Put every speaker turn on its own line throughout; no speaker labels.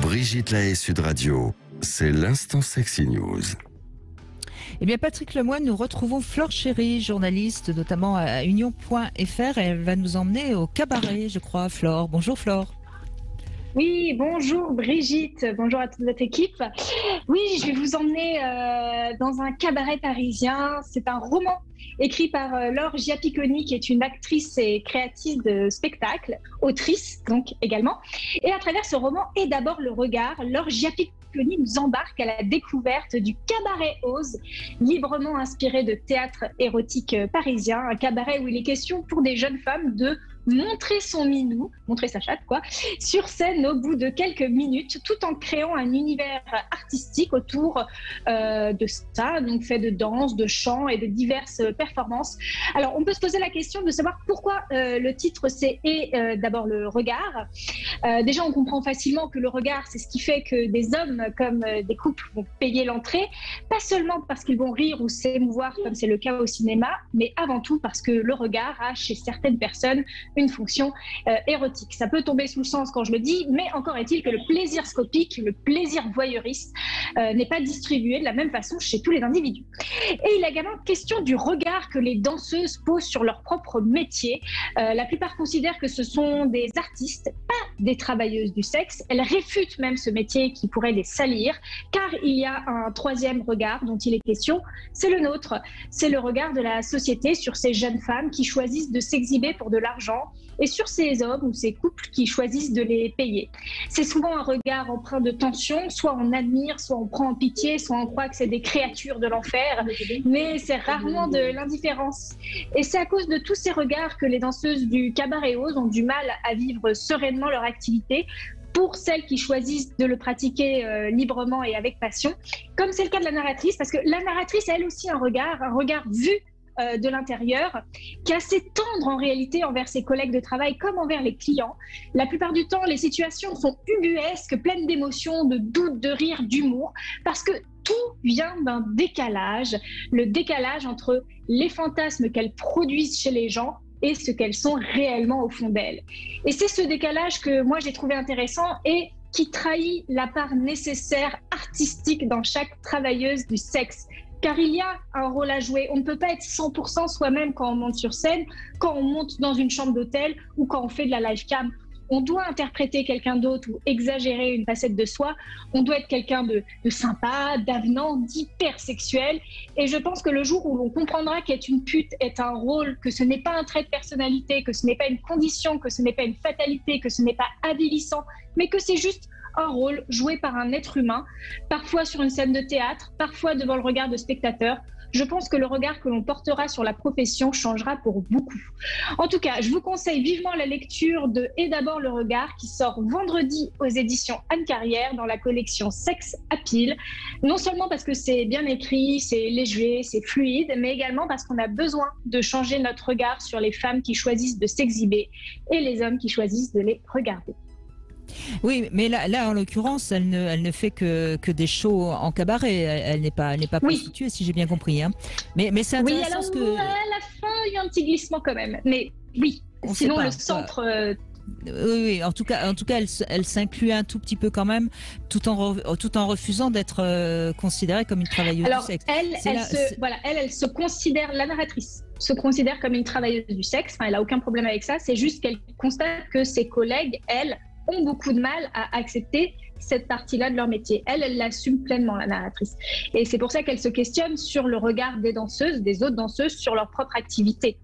Brigitte Lahaie, Sud Radio, c'est l'instant Sexy News.
Eh bien, Patrick Lemoine, nous retrouvons Flore Chéry, journaliste, notamment à Union.fr. Elle va nous emmener au cabaret, je crois, Flore. Bonjour, Flore.
Oui, bonjour Brigitte, bonjour à toute votre équipe. Oui, je vais vous emmener dans un cabaret parisien. C'est un roman écrit par Laure Giapiconi, qui est une actrice et créatrice de spectacle, autrice donc également. Et à travers ce roman, Et d'abord le regard, Laure Giapiconi nous embarque à la découverte du cabaret Ose, librement inspiré de théâtre érotique parisien, un cabaret où il est question pour des jeunes femmes de montrer son minou, montrer sa chatte quoi, sur scène au bout de quelques minutes, tout en créant un univers artistique autour de ça, donc fait de danse, de chant et de diverses performances. Alors on peut se poser la question de savoir pourquoi le titre c'est Et d'abord le regard. Déjà on comprend facilement que le regard c'est ce qui fait que des hommes comme des couples vont payer l'entrée, pas seulement parce qu'ils vont rire ou s'émouvoir comme c'est le cas au cinéma, mais avant tout parce que le regard a chez certaines personnes une fonction érotique. Ça peut tomber sous le sens quand je le dis, mais encore est-il que le plaisir scopique, le plaisir voyeuriste n'est pas distribué de la même façon chez tous les individus. Et il est également question du regard que les danseuses posent sur leur propre métier. La plupart considèrent que ce sont des artistes, pas des travailleuses du sexe. Elles réfutent même ce métier qui pourrait les salir, car il y a un troisième regard dont il est question, c'est le nôtre. C'est le regard de la société sur ces jeunes femmes qui choisissent de s'exhiber pour de l'argent, et sur ces hommes ou ces couples qui choisissent de les payer. C'est souvent un regard empreint de tension, soit on admire, soit on prend en pitié, soit on croit que c'est des créatures de l'enfer, mais c'est rarement de l'indifférence. Et c'est à cause de tous ces regards que les danseuses du cabaret Ose ont du mal à vivre sereinement leur activité, pour celles qui choisissent de le pratiquer librement et avec passion, comme c'est le cas de la narratrice, parce que la narratrice a elle aussi un regard vu de l'intérieur, qui est assez tendre en réalité envers ses collègues de travail comme envers les clients. La plupart du temps, les situations sont ubuesques, pleines d'émotions, de doutes, de rires, d'humour, parce que tout vient d'un décalage, le décalage entre les fantasmes qu'elles produisent chez les gens et ce qu'elles sont réellement au fond d'elles. Et c'est ce décalage que moi j'ai trouvé intéressant et qui trahit la part nécessaire artistique dans chaque travailleuse du sexe. Car il y a un rôle à jouer. On ne peut pas être 100% soi-même quand on monte sur scène, quand on monte dans une chambre d'hôtel ou quand on fait de la live cam. On doit interpréter quelqu'un d'autre ou exagérer une facette de soi. On doit être quelqu'un de sympa, d'avenant, d'hypersexuel. Et je pense que le jour où l'on comprendra qu'être une pute est un rôle, que ce n'est pas un trait de personnalité, que ce n'est pas une condition, que ce n'est pas une fatalité, que ce n'est pas avilissant, mais que c'est juste un rôle joué par un être humain, parfois sur une scène de théâtre, parfois devant le regard de spectateurs. Je pense que le regard que l'on portera sur la profession changera pour beaucoup. En tout cas, je vous conseille vivement la lecture de Et d'abord le regard, qui sort vendredi aux éditions Anne Carrière dans la collection Sex Appeal. Non seulement parce que c'est bien écrit, c'est léger, c'est fluide, mais également parce qu'on a besoin de changer notre regard sur les femmes qui choisissent de s'exhiber et les hommes qui choisissent de les regarder.
Oui, mais là en l'occurrence, elle ne fait que des shows en cabaret. Elle n'est pas prostituée, si j'ai bien compris. Hein. Mais c'est intéressant
alors, à la fin, il y a un petit glissement quand même. Mais oui, sinon le centre.
Oui, en tout cas, elle s'inclut un tout petit peu quand même, tout en refusant d'être considérée comme une travailleuse du sexe.
Elle se considère, la narratrice se considère comme une travailleuse du sexe. Enfin, elle a aucun problème avec ça. C'est juste qu'elle constate que ses collègues, elles, ont beaucoup de mal à accepter cette partie-là de leur métier. Elle l'assume pleinement, la narratrice. Et c'est pour ça qu'elle se questionne sur le regard des danseuses, des autres danseuses, sur leur propre activité.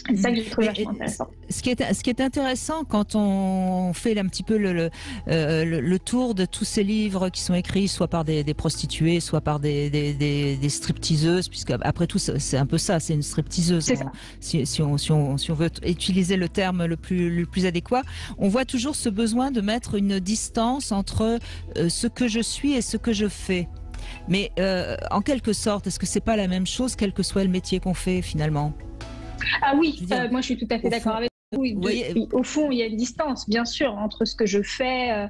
C'est ça que j'ai trouvé vachement intéressant.
Ce qui est intéressant quand on fait un petit peu le tour de tous ces livres qui sont écrits soit par des prostituées, soit par des stripteaseuses, puisque après tout c'est un peu ça, c'est une stripteaseuse. Si on veut utiliser le terme le plus adéquat, on voit toujours ce besoin de mettre une distance entre ce que je suis et ce que je fais. Mais en quelque sorte, est-ce que c'est pas la même chose, quel que soit le métier qu'on fait finalement ?
Ah oui, moi je suis tout à fait d'accord avec Oui, au fond, il y a une distance, bien sûr, entre ce que je fais.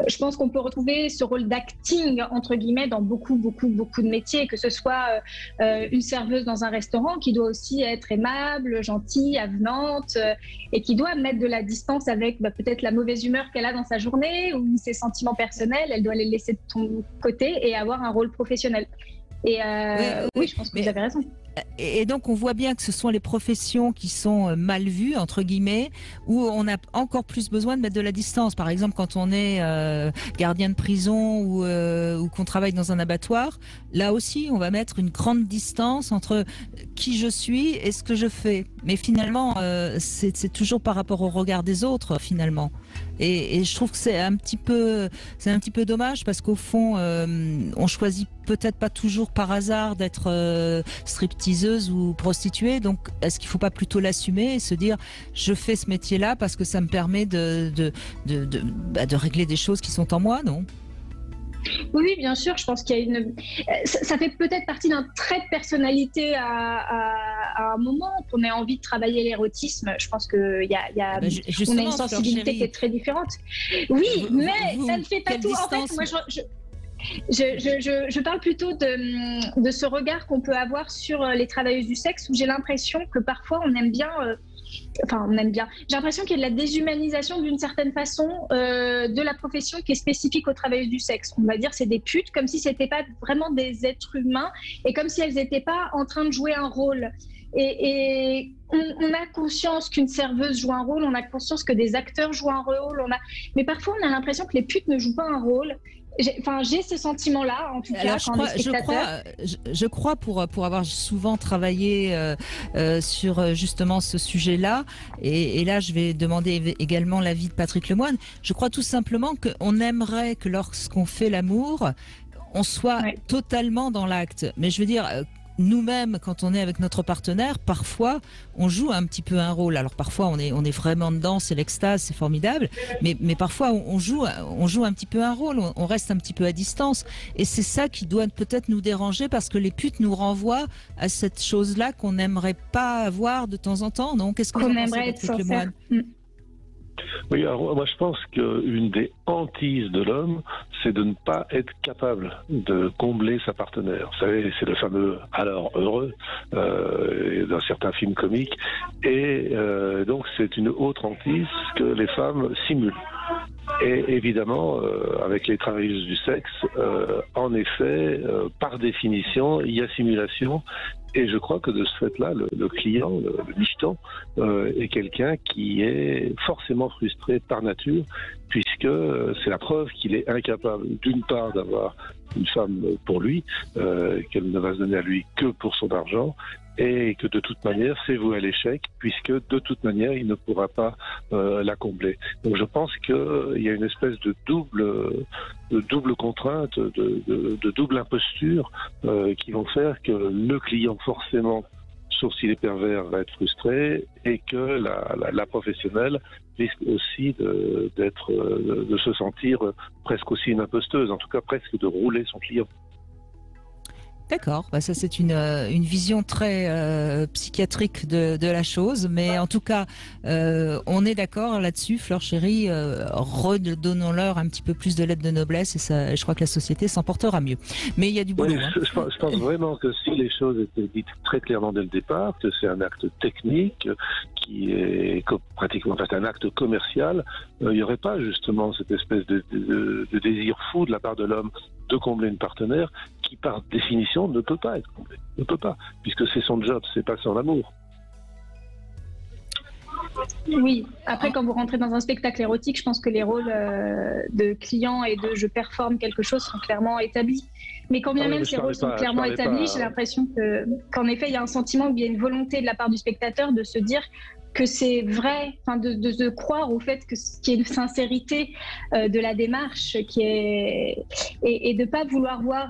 Je pense qu'on peut retrouver ce rôle d'acting, entre guillemets, dans beaucoup de métiers, que ce soit une serveuse dans un restaurant qui doit aussi être aimable, gentille, avenante, et qui doit mettre de la distance avec peut-être la mauvaise humeur qu'elle a dans sa journée ou ses sentiments personnels. Elle doit les laisser de ton côté et avoir un rôle professionnel. Et oui, je pense que vous avez raison.
Et donc, on voit bien que ce sont les professions qui sont mal vues, entre guillemets, où on a encore plus besoin de mettre de la distance. Par exemple, quand on est gardien de prison ou qu'on travaille dans un abattoir, là aussi, on va mettre une grande distance entre qui je suis et ce que je fais. Mais finalement, c'est toujours par rapport au regard des autres, finalement. Et je trouve que c'est un petit peu dommage parce qu'au fond, on choisit peut-être pas toujours par hasard d'être stripteaseuse ou prostituée. Donc, est-ce qu'il faut pas plutôt l'assumer et se dire, je fais ce métier-là parce que ça me permet de régler des choses qui sont en moi, non?
Oui, bien sûr. Je pense qu'il y a ça fait peut-être partie d'un trait de personnalité à un moment qu'on ait envie de travailler l'érotisme. Je pense qu'il y a on a une sensibilité qui est très différente. Oui, mais ça ne fait pas tout. En fait, moi, je parle plutôt de ce regard qu'on peut avoir sur les travailleuses du sexe, où j'ai l'impression que parfois on aime bien. J'ai l'impression qu'il y a de la déshumanisation d'une certaine façon de la profession qui est spécifique aux travailleuses du sexe. On va dire c'est des putes, comme si c'était pas vraiment des êtres humains et comme si elles n'étaient pas en train de jouer un rôle. Et on a conscience qu'une serveuse joue un rôle, on a conscience que des acteurs jouent un rôle, mais parfois on a l'impression que les putes ne jouent pas un rôle. J'ai ce sentiment-là, en tout cas, quand les spectateurs...
Je crois pour avoir souvent travaillé sur justement ce sujet-là, et là je vais demander également l'avis de Patrick Lemoine, je crois tout simplement qu'on aimerait que lorsqu'on fait l'amour, on soit totalement dans l'acte. Mais je veux dire... Nous-mêmes, quand on est avec notre partenaire, parfois, on joue un petit peu un rôle. Alors parfois, on est vraiment dedans, c'est l'extase, c'est formidable. Mais parfois, on joue un petit peu un rôle. On reste un petit peu à distance. Et c'est ça qui doit peut-être nous déranger parce que les putes nous renvoient à cette chose-là qu'on n'aimerait pas avoir de temps en temps. Non, qu'est-ce que vous en pensez, Patrick Lemoine ?
Oui, alors moi je pense qu'une des hantises de l'homme, c'est de ne pas être capable de combler sa partenaire. Vous savez, c'est le fameux « alors heureux » d'un certain film comique. Et donc c'est une autre hantise que les femmes simulent. Et évidemment, avec les travailleuses du sexe, en effet, par définition, il y a simulation. Et je crois que de ce fait-là, le client, le micheton, est quelqu'un qui est forcément frustré par nature, puisque c'est la preuve qu'il est incapable, d'une part, d'avoir une femme pour lui, qu'elle ne va se donner à lui que pour son argent, et que de toute manière, c'est voué à l'échec, puisque de toute manière, il ne pourra pas la combler. Donc je pense qu'il y a une espèce de double contrainte, de double imposture qui vont faire que le client, forcément, sauf s'il est pervers, va être frustré, et que la professionnelle risque aussi de se sentir presque aussi une imposteuse, en tout cas presque de rouler son client.
D'accord, ça c'est une vision très psychiatrique de la chose, mais en tout cas, on est d'accord là-dessus, Fleur Chéri, redonnons-leur un petit peu plus de lettres de noblesse et je crois que la société s'en portera mieux. Mais il y a du boulot.
Oui, je pense vraiment que si les choses étaient dites très clairement dès le départ, que c'est un acte technique, qui est pratiquement un acte commercial, il n'y aurait pas justement cette espèce de désir fou de la part de l'homme de combler une partenaire qui, par définition, ne peut pas être comblée. Ne peut pas, puisque c'est son job, c'est pas son amour.
Oui, après quand vous rentrez dans un spectacle érotique, je pense que les rôles de client et de je performe quelque chose sont clairement établis. Mais quand bien même ces rôles sont clairement établis, j'ai l'impression qu'en effet il y a un sentiment, il y a une volonté de la part du spectateur de se dire que c'est vrai, de croire au fait qu'il y a une sincérité de la démarche et de ne pas vouloir voir...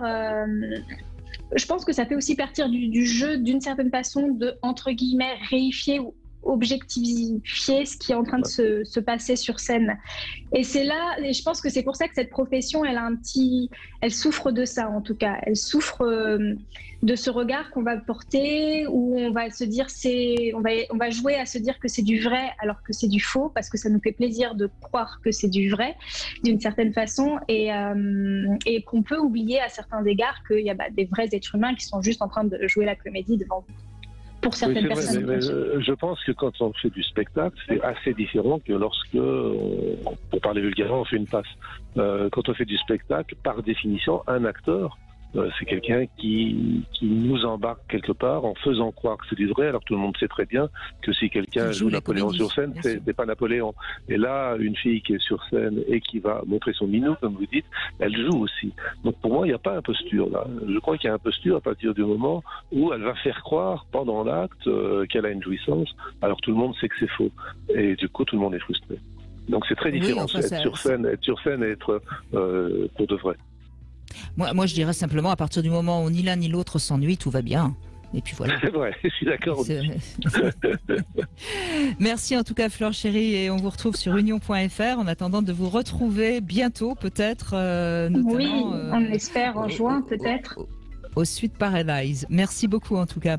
je pense que ça fait aussi partir du jeu d'une certaine façon de, entre guillemets, réifier objectifier ce qui est en train de se passer sur scène. Et c'est là, et je pense que c'est pour ça que cette profession, elle souffre de ça en tout cas. Elle souffre de ce regard qu'on va porter, où on va se dire on va jouer à se dire que c'est du vrai alors que c'est du faux, parce que ça nous fait plaisir de croire que c'est du vrai d'une certaine façon, et qu'on peut oublier à certains égards qu'il y a des vrais êtres humains qui sont juste en train de jouer la comédie devant vous. Pour certaines personnes.
Mais je pense que quand on fait du spectacle, c'est assez différent que lorsque, pour parler vulgairement, on fait une passe. Quand on fait du spectacle, par définition, un acteur, c'est quelqu'un qui nous embarque quelque part en faisant croire que c'est du vrai, alors que tout le monde sait très bien que si quelqu'un joue Napoléon sur scène, c'est pas Napoléon. Et là, une fille qui est sur scène et qui va montrer son minou, comme vous dites, elle joue aussi. Donc pour moi, il n'y a pas imposture là. Je crois qu'il y a imposture à partir du moment où elle va faire croire pendant l'acte qu'elle a une jouissance, alors que tout le monde sait que c'est faux. Et du coup, tout le monde est frustré. Donc c'est très différent être sur scène et être pour de vrai.
Moi, je dirais simplement, à partir du moment où ni l'un ni l'autre s'ennuie, tout va bien. Et puis voilà.
C'est vrai, je suis d'accord.
Merci en tout cas, Fleur Chéri, et on vous retrouve sur union.fr en attendant de vous retrouver bientôt, peut-être. Notamment,
oui, on espère en juin, peut-être.
Au Suite Paradise. Merci beaucoup en tout cas.